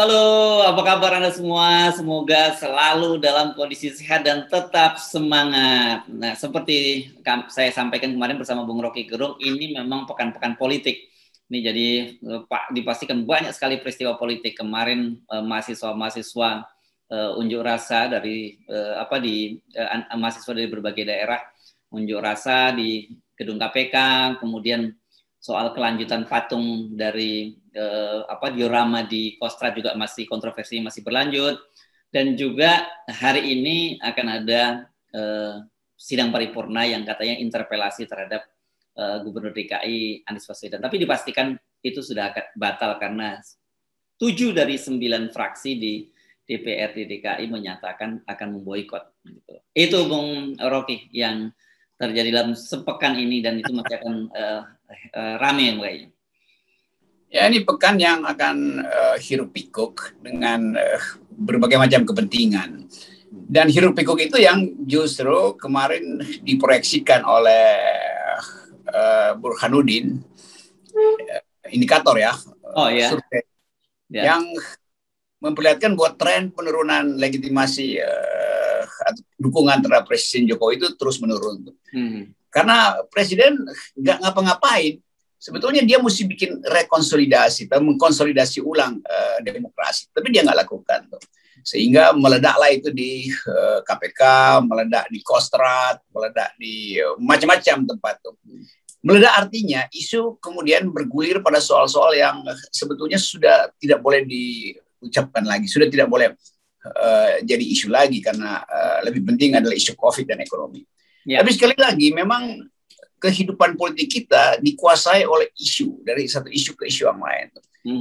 Halo, apa kabar Anda semua? Semoga selalu dalam kondisi sehat dan tetap semangat. Nah, seperti saya sampaikan kemarin bersama Bung Rocky Gerung, ini memang pekan-pekan politik. Ini jadi Pak dipastikan banyak sekali peristiwa politik. Kemarin mahasiswa-mahasiswa unjuk rasa dari mahasiswa dari berbagai daerah unjuk rasa di gedung KPK, kemudian soal kelanjutan patung dari diorama di Kostrad juga masih kontroversi masih berlanjut, dan juga hari ini akan ada sidang paripurna yang katanya interpelasi terhadap Gubernur DKI Anies Baswedan, tapi dipastikan itu sudah batal karena 7 dari 9 fraksi di DPRD DKI menyatakan akan memboikot. Gitu. Itu Bung Rocky yang terjadi dalam sepekan ini, dan itu masih akan rame kayaknya. Ya, ini pekan yang akan hiruk pikuk dengan berbagai macam kepentingan. Dan hiruk pikuk itu yang justru kemarin diproyeksikan oleh Burhanuddin, indikator ya, survei, yang memperlihatkan bahwa tren penurunan legitimasi dukungan terhadap Presiden Jokowi itu terus menurun. Karena Presiden nggak ngapa-ngapain. Sebetulnya dia mesti bikin rekonsolidasi, mengkonsolidasi ulang demokrasi, tapi dia nggak lakukan tuh. Sehingga meledaklah itu di KPK, meledak di Kostrad, meledak di macam-macam tempat tuh. Meledak artinya isu kemudian bergulir pada soal-soal yang sebetulnya sudah tidak boleh diucapkan lagi, sudah tidak boleh jadi isu lagi, karena lebih penting adalah isu COVID dan ekonomi. Tapi sekali lagi memang kehidupan politik kita dikuasai oleh isu, dari satu isu ke isu yang lain,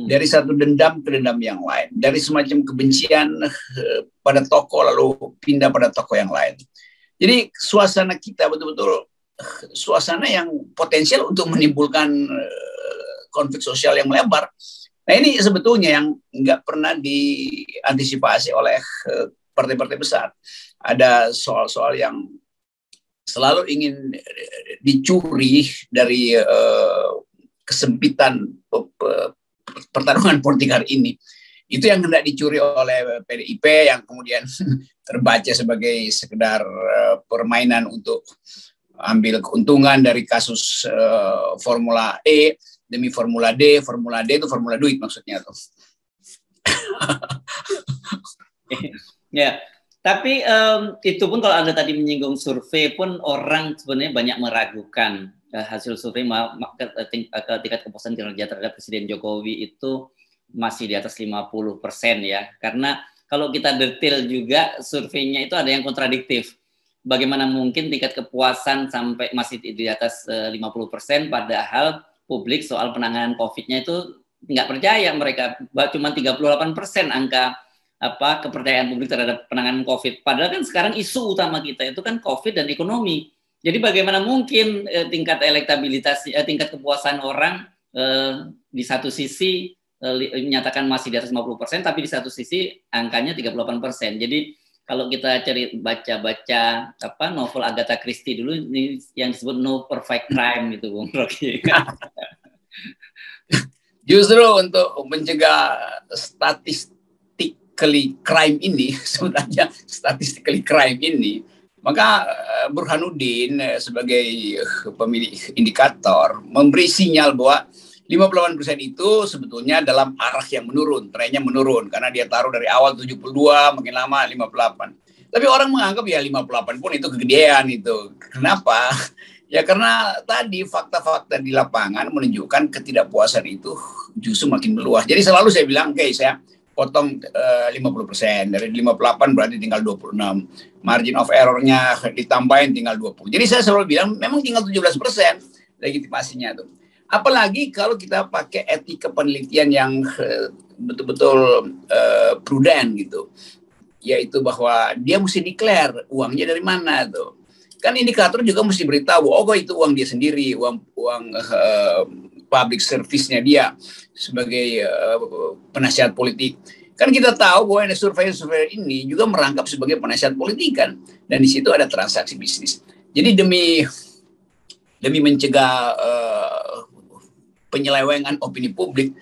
dari satu dendam ke dendam yang lain, dari semacam kebencian pada tokoh lalu pindah pada tokoh yang lain. Jadi suasana kita betul-betul suasana yang potensial untuk menimbulkan konflik sosial yang melebar. Nah, ini sebetulnya yang nggak pernah diantisipasi oleh partai-partai besar. Ada soal-soal yang selalu ingin dicuri dari kesempitan pertarungan politik hari ini. Itu yang hendak dicuri oleh PDIP, yang kemudian terbaca sebagai sekedar permainan untuk ambil keuntungan dari kasus Formula E demi Formula D. Formula D itu formula duit maksudnya tuh. Ya. Tapi itu pun kalau Anda tadi menyinggung survei pun, orang sebenarnya banyak meragukan hasil survei. Tingkat kepuasan kinerja terhadap Presiden Jokowi itu masih di atas 50% ya. Karena kalau kita detail juga surveinya itu ada yang kontradiktif. Bagaimana mungkin tingkat kepuasan sampai masih di atas 50%, padahal publik soal penanganan COVID-nya itu nggak percaya mereka. Cuma 38% angka kepercayaan publik terhadap penanganan COVID. Padahal kan sekarang isu utama kita itu kan COVID dan ekonomi. Jadi bagaimana mungkin tingkat elektabilitas, tingkat kepuasan orang di satu sisi menyatakan masih di atas 50%, tapi di satu sisi angkanya 38%. Jadi kalau kita baca-baca novel Agatha Christie dulu, ini yang disebut No Perfect Crime itu, Bung Rocky. Justru untuk mencegah crime ini, sebenarnya statistically crime ini, maka Burhanuddin sebagai pemilik indikator memberi sinyal bahwa 58% itu sebetulnya dalam arah yang menurun, trennya menurun, karena dia taruh dari awal 72, makin lama 58. Tapi orang menganggap ya 58 pun itu kegedean itu. Kenapa? Ya karena tadi fakta-fakta di lapangan menunjukkan ketidakpuasan itu justru makin meluas. Jadi selalu saya bilang, saya potong 50%, dari 58 berarti tinggal 26. Margin of error-nya ditambahin tinggal 20. Jadi saya selalu bilang memang tinggal 17% legitimasinya tuh. Apalagi kalau kita pakai etika penelitian yang betul-betul prudent gitu. Yaitu bahwa dia mesti declare uangnya dari mana tuh. Kan indikator juga mesti beritahu, itu uang dia sendiri, uang public service-nya dia sebagai penasihat politik. Kan kita tahu bahwa survei ini juga merangkap sebagai penasihat politik kan, dan di situ ada transaksi bisnis. Jadi demi mencegah penyelewengan opini publik,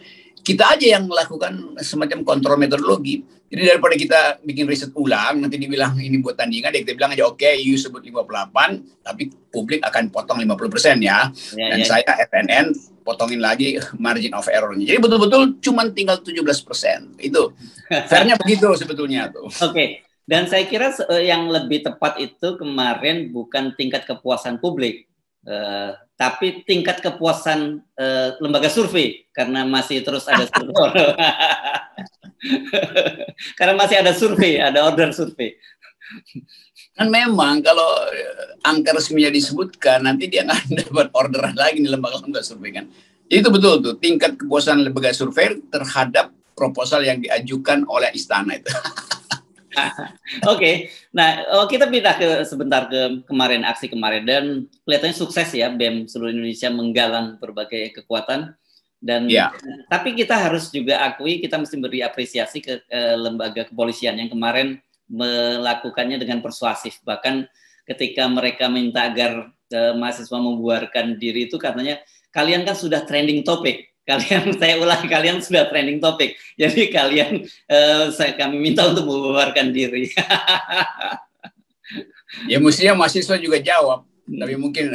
kita aja yang melakukan semacam kontrol metodologi. Jadi daripada kita bikin riset ulang, nanti dibilang ini buat tandingan, kita bilang aja oke, you sebut 58, tapi publik akan potong 50% ya. Dan saya FNN potongin lagi margin of error-nya. Jadi betul-betul cuma tinggal 17%. Itu fairnya begitu sebetulnya tuh. Oke. Dan saya kira yang lebih tepat itu kemarin bukan tingkat kepuasan publik, tapi tingkat kepuasan lembaga survei, karena masih terus ada survei. Karena masih ada survei, ada order survei. Kan memang kalau angka resminya disebutkan, nanti dia nggak dapat orderan lagi di lembaga-lembaga survei kan. Itu betul tuh, tingkat kepuasan lembaga survei terhadap proposal yang diajukan oleh istana itu. Oke, nah kita pindah sebentar ke kemarin, aksi kemarin, dan kelihatannya sukses ya BEM seluruh Indonesia menggalang berbagai kekuatan, dan tapi kita harus juga akui, kita mesti beri apresiasi ke lembaga kepolisian yang kemarin melakukannya dengan persuasif. Bahkan ketika mereka minta agar mahasiswa membubarkan diri itu katanya, kalian kan sudah trending topik. Saya ulang, kalian sudah trending topik. Jadi kalian, kami minta untuk membubarkan diri. Ya mestinya mahasiswa juga jawab, tapi mungkin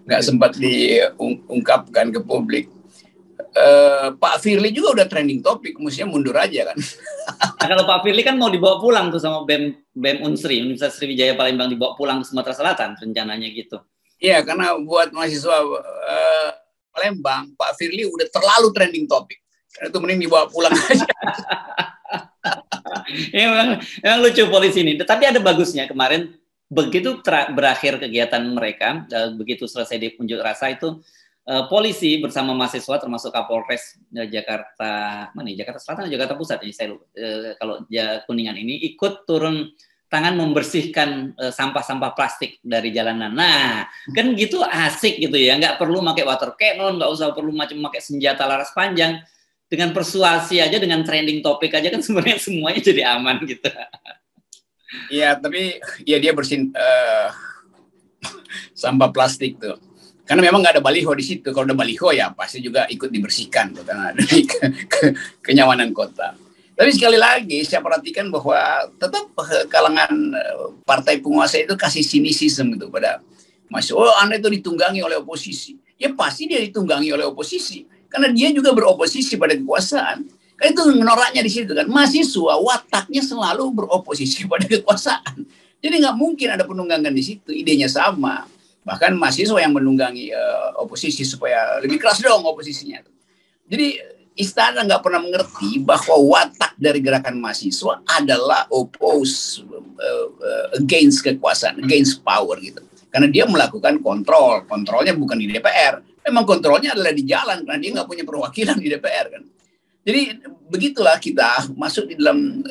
nggak sempat diungkapkan ke publik. Pak Firly juga udah trending topik, mestinya mundur aja kan. Nah, kalau Pak Firly kan mau dibawa pulang tuh sama BEM Unsri, Universitas Sriwijaya Palembang, dibawa pulang ke Sumatera Selatan rencananya gitu. Iya, karena buat mahasiswa Palembang, Pak Firly udah terlalu trending topik. Karena itu mending dibawa pulang aja. Ya, memang lucu polisi ini. Tapi ada bagusnya kemarin, begitu berakhir kegiatan mereka, begitu selesai di unjuk rasa itu, polisi bersama mahasiswa termasuk Kapolres Jakarta, mana Jakarta Selatan atau Jakarta Pusat ini saya kalau Kuningan ini ikut turun tangan membersihkan sampah-sampah plastik dari jalanan. Nah, kan gitu asik gitu ya, nggak perlu pakai water cannon, nggak usah perlu pakai senjata laras panjang. Dengan persuasi aja, dengan trending topik aja kan sebenarnya semuanya jadi aman gitu. Iya, tapi ya dia bersihin sampah plastik tuh. Karena memang nggak ada baliho di situ. Kalau ada baliho ya pasti juga ikut dibersihkan tuh, karena ada kenyamanan kota. Tapi sekali lagi saya perhatikan bahwa tetap kalangan partai penguasa itu kasih sinisisme itu pada mahasiswa. Oh, Anda itu ditunggangi oleh oposisi. Ya pasti dia ditunggangi oleh oposisi. Karena dia juga beroposisi pada kekuasaan. Kan itu menoraknya di situ kan. Mahasiswa wataknya selalu beroposisi pada kekuasaan. Jadi nggak mungkin ada penunggangan di situ. Idenya sama. Bahkan mahasiswa yang menunggangi oposisi supaya lebih keras dong oposisinya. Jadi istana nggak pernah mengerti bahwa watak dari gerakan mahasiswa adalah oppose against kekuasaan, against power gitu. Karena dia melakukan kontrol. Kontrolnya bukan di DPR. Memang kontrolnya adalah di jalan, karena dia nggak punya perwakilan di DPR kan. Jadi begitulah kita masuk di dalam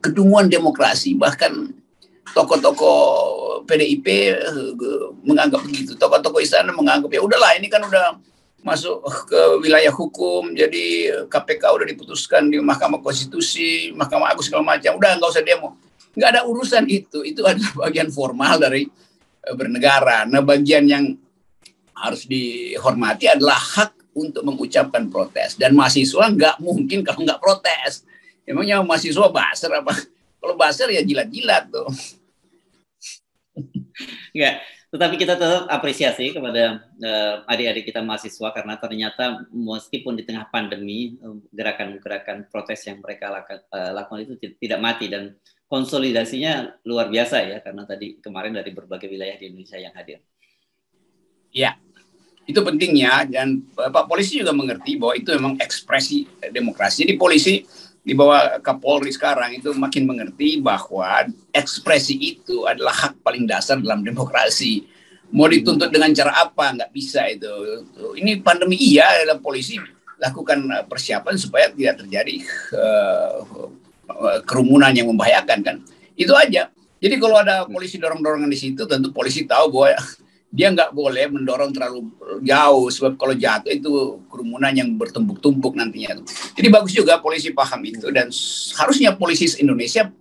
kedunguan demokrasi. Bahkan tokoh-tokoh PDIP menganggap begitu. Tokoh-tokoh istana menganggap ya udahlah ini kan udah masuk ke wilayah hukum, jadi KPK udah diputuskan di Mahkamah Konstitusi, Mahkamah Agung segala macam, udah nggak usah demo. Nggak ada urusan itu adalah bagian formal dari bernegara. Nah, bagian yang harus dihormati adalah hak untuk mengucapkan protes. Dan mahasiswa nggak mungkin kalau nggak protes. Emangnya mahasiswa buzzer apa? Kalau buzzer ya jilat-jilat tuh. Enggak. Tetapi kita tetap apresiasi kepada adik-adik kita mahasiswa, karena ternyata meskipun di tengah pandemi, gerakan-gerakan protes yang mereka lakukan itu tidak mati, dan konsolidasinya luar biasa ya, karena tadi kemarin dari berbagai wilayah di Indonesia yang hadir. Ya, itu pentingnya, dan Pak Polisi juga mengerti bahwa itu memang ekspresi demokrasi. Jadi polisi di bawah Kapolri sekarang itu makin mengerti bahwa ekspresi itu adalah hak paling dasar dalam demokrasi. Mau dituntut dengan cara apa, nggak bisa itu. Ini pandemi iya, dalam polisi lakukan persiapan supaya tidak terjadi kerumunan yang membahayakan kan. Itu aja. Jadi kalau ada polisi dorong-dorongan di situ, tentu polisi tahu bahwa dia nggak boleh mendorong terlalu jauh, sebab kalau jatuh itu kerumunan yang bertumpuk-tumpuk nantinya. Jadi bagus juga polisi paham itu, dan harusnya polisi Indonesia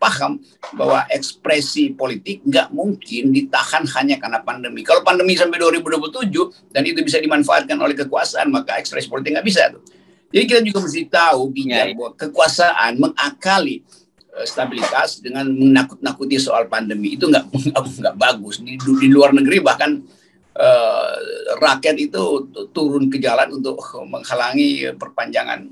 paham bahwa ekspresi politik nggak mungkin ditahan hanya karena pandemi. Kalau pandemi sampai 2027 dan itu bisa dimanfaatkan oleh kekuasaan, maka ekspresi politik nggak bisa tuh. Jadi kita juga mesti tahu bijak bahwa kekuasaan mengakali stabilitas dengan menakut-nakuti soal pandemi itu nggak bagus. Di luar negeri bahkan rakyat itu turun ke jalan untuk menghalangi perpanjangan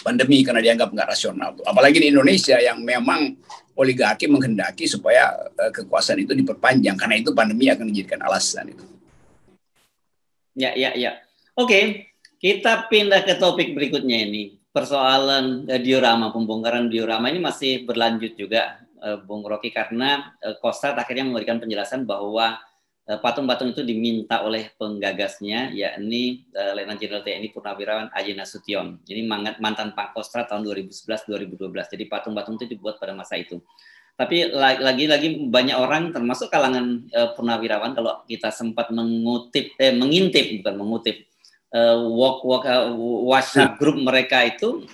pandemi karena dianggap nggak rasional. Apalagi di Indonesia yang memang oligarki menghendaki supaya kekuasaan itu diperpanjang karena itu pandemi akan dijadikan alasan itu. Ya. Oke, kita pindah ke topik berikutnya ini. Persoalan diorama, pembongkaran diorama ini masih berlanjut juga, Bung Rocky, karena Kostrad akhirnya memberikan penjelasan bahwa patung-patung itu diminta oleh penggagasnya, yakni Letnan Jenderal TNI Purnawirawan Aji Nasution. Jadi mantan Pangkostrat tahun 2011-2012. Jadi patung-patung itu dibuat pada masa itu. Tapi lagi-lagi banyak orang, termasuk kalangan purnawirawan, kalau kita sempat mengintip WhatsApp grup mereka itu,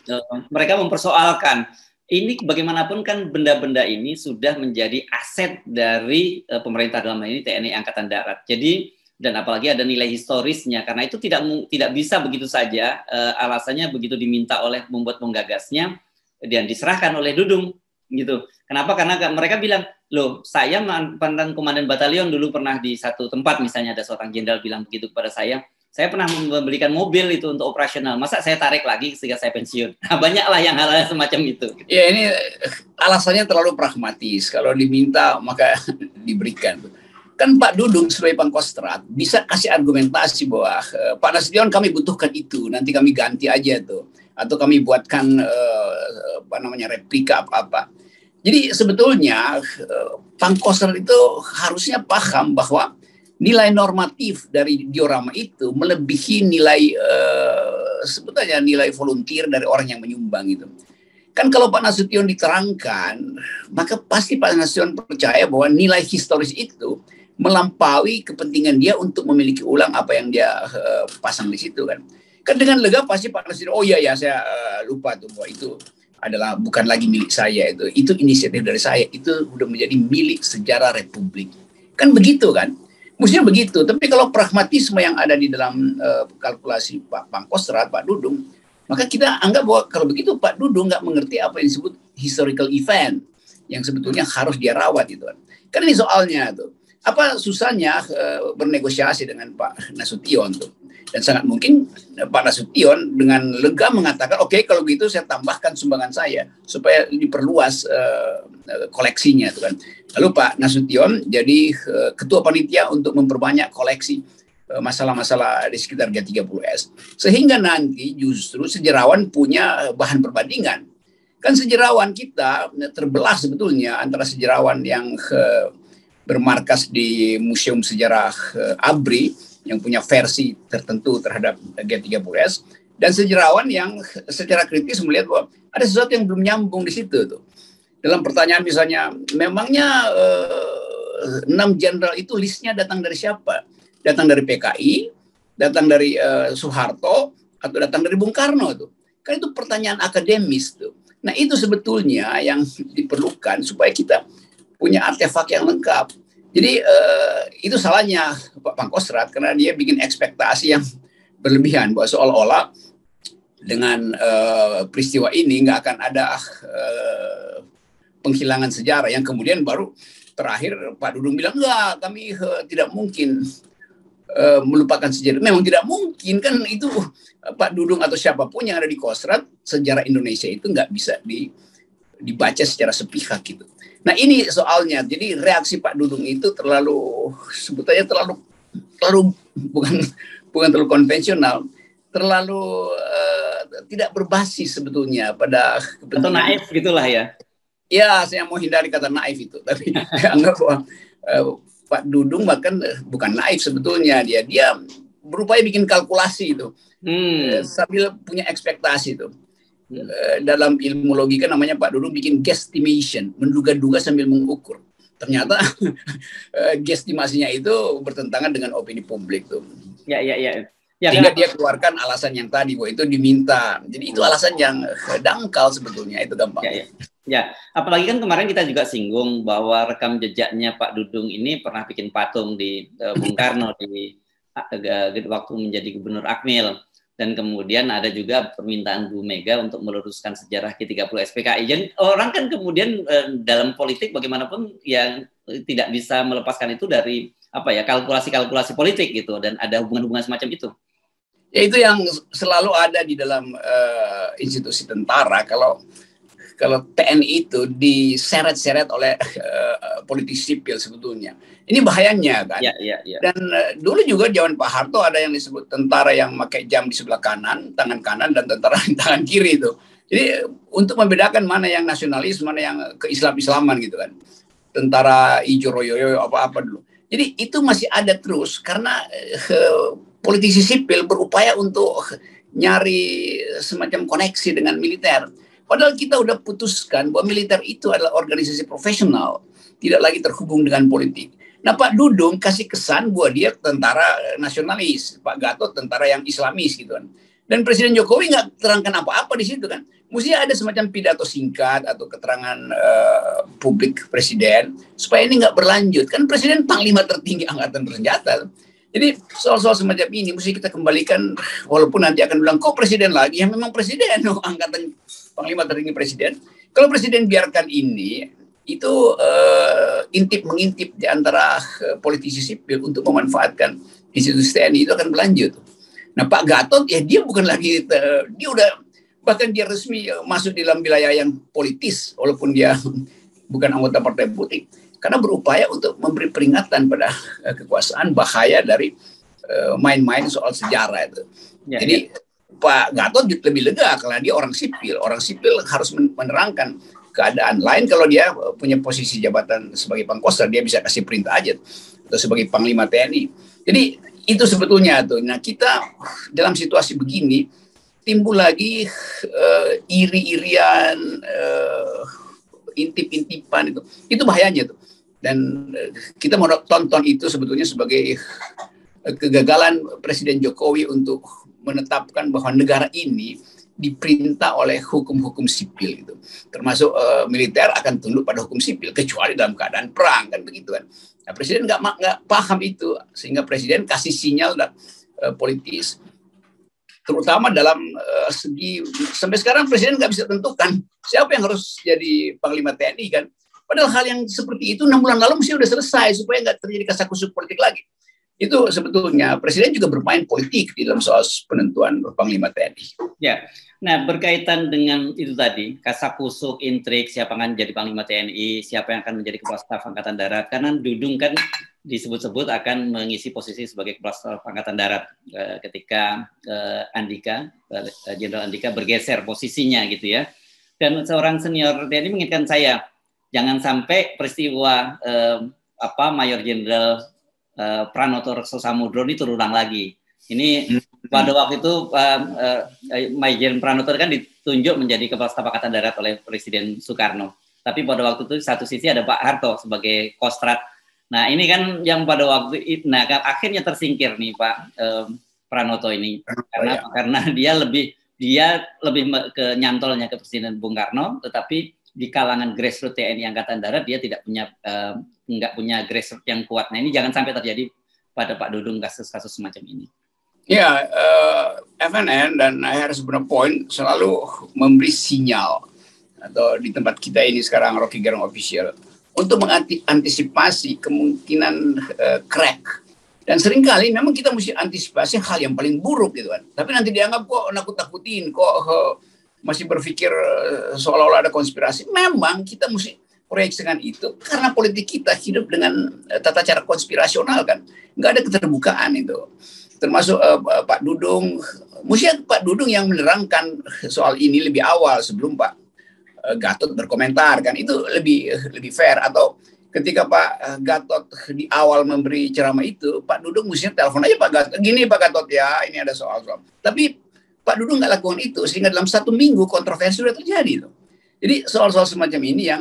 mereka mempersoalkan. Ini bagaimanapun kan benda-benda ini sudah menjadi aset dari pemerintah, dalam hal ini TNI Angkatan Darat. Jadi, dan apalagi ada nilai historisnya, karena itu tidak bisa begitu saja, alasannya begitu diminta oleh membuat penggagasnya dan diserahkan oleh Dudung gitu. Kenapa? Karena mereka bilang, loh, saya mantan komandan batalion dulu pernah di satu tempat, misalnya ada seorang jenderal bilang begitu kepada saya pernah membelikan mobil itu untuk operasional, masa saya tarik lagi sehingga saya pensiun? Nah, banyaklah yang hal-hal semacam itu. Ya, ini alasannya terlalu pragmatis. Kalau diminta maka diberikan. Kan Pak Dudung sebagai Pangkostrat bisa kasih argumentasi bahwa Pak Nasution kami butuhkan itu, nanti kami ganti aja tuh, atau kami buatkan replika apa-apa. Jadi sebetulnya Pangkostrat itu harusnya paham bahwa nilai normatif dari diorama itu melebihi nilai sebetulnya nilai volunteer dari orang yang menyumbang itu. Kan kalau Pak Nasution diterangkan, maka pasti Pak Nasution percaya bahwa nilai historis itu melampaui kepentingan dia untuk memiliki ulang apa yang dia pasang di situ kan. Kan dengan lega pasti Pak Nasution, oh iya saya lupa tuh bahwa itu adalah bukan lagi milik saya itu inisiatif dari saya, itu udah menjadi milik sejarah Republik. Kan begitu kan? Mestinya begitu, tapi kalau pragmatisme yang ada di dalam kalkulasi Pak Pangkostrat, Pak Dudung, maka kita anggap bahwa kalau begitu Pak Dudung nggak mengerti apa yang disebut historical event, yang sebetulnya harus dia rawat itu kan. Kan ini soalnya tuh, apa susahnya bernegosiasi dengan Pak Nasution tuh. Dan sangat mungkin Pak Nasution dengan lega mengatakan, oke, kalau gitu saya tambahkan sumbangan saya supaya diperluas koleksinya itu kan. Lalu Pak Nasution jadi ketua panitia untuk memperbanyak koleksi masalah-masalah di sekitar G30S. Sehingga nanti justru sejarawan punya bahan perbandingan. Kan sejarawan kita terbelah sebetulnya antara sejarawan yang bermarkas di Museum Sejarah ABRI yang punya versi tertentu terhadap G30S, dan sejarawan yang secara kritis melihat bahwa ada sesuatu yang belum nyambung di situ tuh. Dalam pertanyaan misalnya, memangnya 6 jenderal itu listnya datang dari siapa? Datang dari PKI, datang dari Soeharto, atau datang dari Bung Karno tuh? Kan itu pertanyaan akademis tuh. Nah itu sebetulnya yang diperlukan supaya kita punya artefak yang lengkap. Jadi itu salahnya Pak Pangkostrat karena dia bikin ekspektasi yang berlebihan bahwa seolah-olah dengan peristiwa ini nggak akan ada penghilangan sejarah, yang kemudian baru terakhir Pak Dudung bilang enggak, kami tidak mungkin melupakan sejarah. Memang tidak mungkin kan, itu Pak Dudung atau siapapun yang ada di Kostrad, sejarah Indonesia itu nggak bisa dibaca secara sepihak gitu. Nah ini soalnya, jadi reaksi Pak Dudung itu sebetulnya terlalu bukan terlalu konvensional, terlalu tidak berbasis sebetulnya pada kepentingan. Atau naif gitulah ya. Ya, saya mau hindari kata naif itu, tapi anggap bahwa Pak Dudung bahkan bukan naif sebetulnya, dia berupaya bikin kalkulasi itu sambil punya ekspektasi itu. Dalam ilmu logika namanya Pak Dudung bikin guesstimation, menduga-duga sambil mengukur. Ternyata guesstimasinya itu bertentangan dengan opini publik tuh. Ya. Ya, sehingga dia keluarkan alasan yang tadi bahwa itu diminta. Jadi itu alasan yang dangkal sebetulnya, itu gampang. Ya, apalagi kan kemarin kita juga singgung bahwa rekam jejaknya Pak Dudung ini pernah bikin patung di Bung Karno di waktu menjadi Gubernur Akmil. Dan kemudian ada juga permintaan Bu Mega untuk meluruskan sejarah G30 SPKI. Jadi orang kan kemudian dalam politik bagaimanapun yang tidak bisa melepaskan itu dari kalkulasi-kalkulasi politik gitu, dan ada hubungan-hubungan semacam itu. Ya itu yang selalu ada di dalam institusi tentara. Kalau TNI itu diseret-seret oleh politik sipil sebetulnya. Ini bahayanya kan. Ya. Dan dulu juga zaman Pak Harto ada yang disebut tentara yang pakai jam di sebelah kanan, tangan kanan, dan tentara di tangan kiri itu. Jadi untuk membedakan mana yang nasionalis, mana yang keislam-islaman gitu kan. Tentara hijau royo apa-apa dulu. Jadi itu masih ada terus karena politisi sipil berupaya untuk nyari semacam koneksi dengan militer. Padahal kita udah putuskan bahwa militer itu adalah organisasi profesional, tidak lagi terhubung dengan politik. Nah, Pak Dudung kasih kesan bahwa dia tentara nasionalis, Pak Gatot tentara yang islamis gitu kan. Dan Presiden Jokowi nggak terangkan apa-apa di situ kan. Mestinya ada semacam pidato singkat atau keterangan publik Presiden supaya ini nggak berlanjut. Kan Presiden panglima tertinggi angkatan bersenjata. Jadi soal-soal semacam ini mesti kita kembalikan, walaupun nanti akan bilang kok Presiden lagi, ya memang Presiden, angkatan panglima tertinggi Presiden. Kalau Presiden biarkan ini, itu intip-mengintip di antara politisi sipil untuk memanfaatkan institusi TNI itu akan berlanjut. Nah, Pak Gatot ya dia bukan lagi, dia udah bahkan dia resmi masuk di dalam wilayah yang politis, walaupun dia bukan anggota partai politik. Karena berupaya untuk memberi peringatan pada kekuasaan bahaya dari main-main soal sejarah itu. Ya, jadi Pak Gatot lebih lega karena dia orang sipil. Orang sipil harus menerangkan keadaan lain. Kalau dia punya posisi jabatan sebagai Pangkostrat, dia bisa kasih perintah aja atau sebagai Panglima TNI. Jadi itu sebetulnya tuh. Nah, kita dalam situasi begini timbul lagi iri-irian, intip-intipan itu. Itu bahayanya tuh. Dan kita mau tonton itu sebetulnya sebagai kegagalan Presiden Jokowi untuk menetapkan bahwa negara ini diperintah oleh hukum-hukum sipil itu, termasuk militer akan tunduk pada hukum sipil kecuali dalam keadaan perang kan begitu kan. Nah, Presiden nggak paham itu sehingga Presiden kasih sinyal politis, terutama dalam segi sampai sekarang Presiden nggak bisa tentukan siapa yang harus jadi Panglima TNI kan. Padahal hal yang seperti itu 6 bulan lalu mesti sudah selesai supaya nggak terjadi kasakusuk politik lagi. Itu sebetulnya Presiden juga bermain politik di dalam soal penentuan Panglima TNI. Ya, nah berkaitan dengan itu tadi, kasakusuk, intrik, siapa akan menjadi Panglima TNI, siapa yang akan menjadi Kepala Staf Angkatan Darat. Karena Dudung kan disebut-sebut akan mengisi posisi sebagai Kepala Staf Angkatan Darat ketika Jenderal Andika bergeser posisinya gitu ya. Dan seorang senior TNI mengingatkan saya, jangan sampai peristiwa Mayor Jenderal Pranoto Rekso Samudro ini terulang lagi. Ini pada waktu itu Mayor Jenderal Pranoto kan ditunjuk menjadi Kepala Staf Angkatan Darat oleh Presiden Soekarno. Tapi pada waktu itu satu sisi ada Pak Harto sebagai Kostrat. Nah ini kan yang pada waktu itu, nah akhirnya tersingkir nih Pak Pranoto ini karena dia lebih ke nyantolnya ke Presiden Bung Karno, tetapi di kalangan grassroots TNI Angkatan Darat dia tidak punya nggak punya grassroots yang kuat. Nah ini jangan sampai terjadi pada Pak Dudung kasus-kasus semacam ini. Ya, FNN dan Harris Point selalu memberi sinyal atau di tempat kita ini sekarang Rocky Gerung Official untuk mengantisipasi kemungkinan crack. Dan seringkali memang kita mesti antisipasi hal yang paling buruk gitu kan. Tapi nanti dianggap kok nakut-nakutin, kok masih berpikir seolah-olah ada konspirasi. Memang kita mesti proyeksikan itu karena politik kita hidup dengan tata cara konspirasional kan. Nggak ada keterbukaan itu. Termasuk Pak Dudung. Mesti Pak Dudung yang menerangkan soal ini lebih awal sebelum Pak Gatot berkomentar kan. Itu lebih fair. Atau ketika Pak Gatot di awal memberi ceramah itu, Pak Dudung mestinya telepon aja Pak Gatot. Gini Pak Gatot ya, ini ada soal-soal. Tapi Pak Dudung nggak lakukan itu, sehingga dalam 1 minggu kontroversi sudah terjadi. Jadi soal-soal semacam ini yang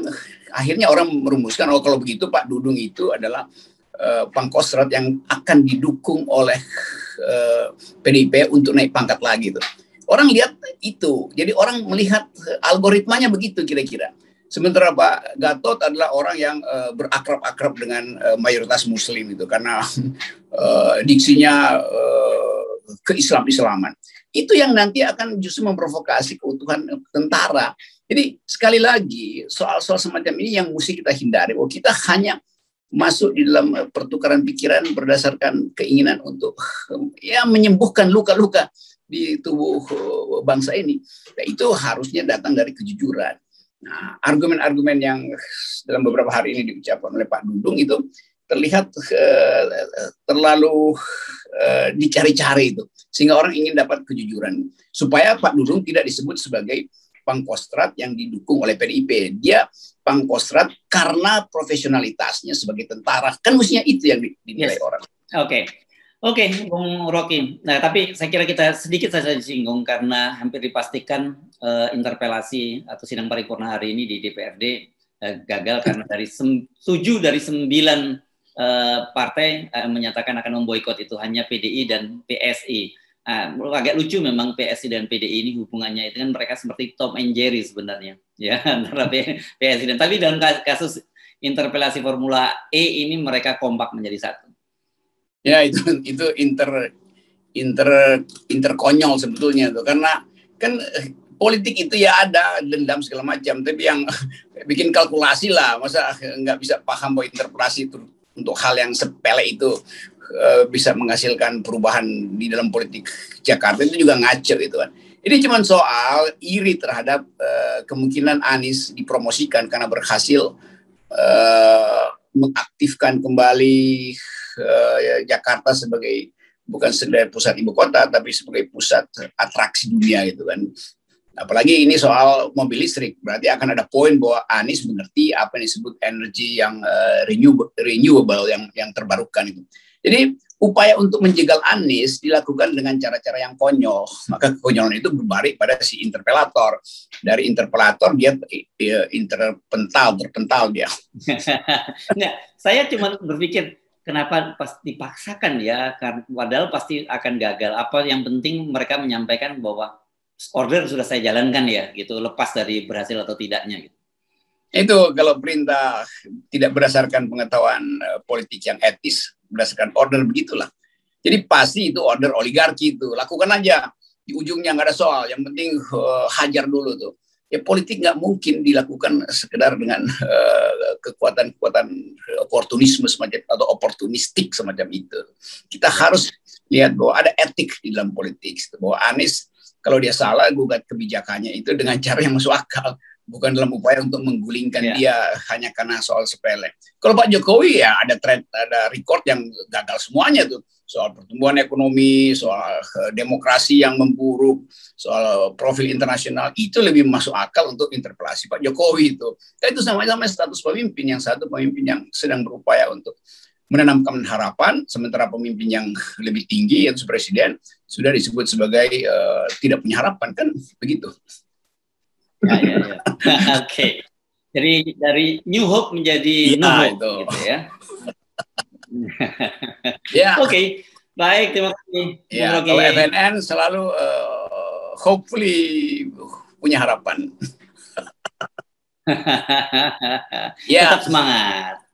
akhirnya orang merumuskan, oh kalau begitu Pak Dudung itu adalah Pangkostrat yang akan didukung oleh PDIP untuk naik pangkat lagi tuh. Orang lihat itu, jadi orang melihat algoritmanya begitu kira-kira. Sementara Pak Gatot adalah orang yang berakrab-akrab dengan mayoritas Muslim itu karena diksinya keislam-islaman. Itu yang nanti akan justru memprovokasi keutuhan tentara. Jadi sekali lagi soal-soal semacam ini yang mesti kita hindari. Bahwa kita hanya masuk di dalam pertukaran pikiran berdasarkan keinginan untuk ya menyembuhkan luka-luka di tubuh bangsa ini. Nah, itu harusnya datang dari kejujuran. Nah, argumen-argumen yang dalam beberapa hari ini diucapkan oleh Pak Dudung itu terlihat terlalu dicari-cari itu, sehingga orang ingin dapat kejujuran supaya Pak Dudung tidak disebut sebagai pangkostrat yang didukung oleh PDIP. Dia pangkostrat karena profesionalitasnya sebagai tentara, kan mestinya itu yang dinilai orang. Oke, Bung Rocky. Nah, tapi saya kira kita sedikit saja disinggung karena hampir dipastikan interpelasi atau sidang paripurna hari ini di DPRD gagal karena dari 7 dari 9 partai menyatakan akan memboikot, itu hanya PDI dan PSI. Agak lucu memang PSI dan PDI ini hubungannya itu kan mereka seperti Tom and Jerry sebenarnya ya antara PSI dan, tapi dalam kasus interpelasi Formula E ini mereka kompak menjadi satu. Ya itu konyol sebetulnya tuh, karena kan politik itu ya ada dendam segala macam, tapi yang bikin kalkulasi lah, masa nggak bisa paham bahwa interpelasi itu untuk hal yang sepele itu bisa menghasilkan perubahan di dalam politik Jakarta, itu juga ngaco gitu kan. Ini cuma soal iri terhadap kemungkinan Anies dipromosikan karena berhasil mengaktifkan kembali Jakarta sebagai bukan sekedar pusat ibu kota tapi sebagai pusat atraksi dunia gitu kan. Apalagi ini soal mobil listrik, berarti akan ada poin bahwa Anies mengerti apa yang disebut energi yang renewable yang terbarukan itu. Jadi upaya untuk menjegal Anies dilakukan dengan cara-cara yang konyol. Maka kekonyolan itu berbalik pada si interpelator. Dari interpelator dia terpental dia. Nah, saya cuma berpikir kenapa pas dipaksakan ya, padahal pasti akan gagal. Apa yang penting mereka menyampaikan bahwa order sudah saya jalankan ya, gitu, lepas dari berhasil atau tidaknya gitu. Itu kalau perintah tidak berdasarkan pengetahuan politik yang etis, berdasarkan order begitulah. Jadi pasti itu order oligarki itu, lakukan aja, di ujungnya nggak ada soal, yang penting hajar dulu tuh. Ya politik nggak mungkin dilakukan sekedar dengan kekuatan-kekuatan oportunisme semacam atau oportunistik semacam itu. Kita harus lihat bahwa ada etik di dalam politik, bahwa Anies kalau dia salah gugat kebijakannya itu dengan cara yang masuk akal, bukan dalam upaya untuk menggulingkan dia hanya karena soal sepele. Kalau Pak Jokowi ya ada record yang gagal semuanya tuh, soal pertumbuhan ekonomi, soal demokrasi yang memburuk, soal profil internasional, itu lebih masuk akal untuk interpelasi Pak Jokowi itu. Itu sama-sama status pemimpin, yang satu pemimpin yang sedang berupaya untuk menanamkan harapan, sementara pemimpin yang lebih tinggi yaitu presiden sudah disebut sebagai tidak punya harapan, kan begitu. Ya. Oke. Jadi dari New Hope menjadi No Hope gitu ya. Oke. Baik, terima kasih. Ya, kalau FNN selalu hopefully punya harapan. Tetap semangat.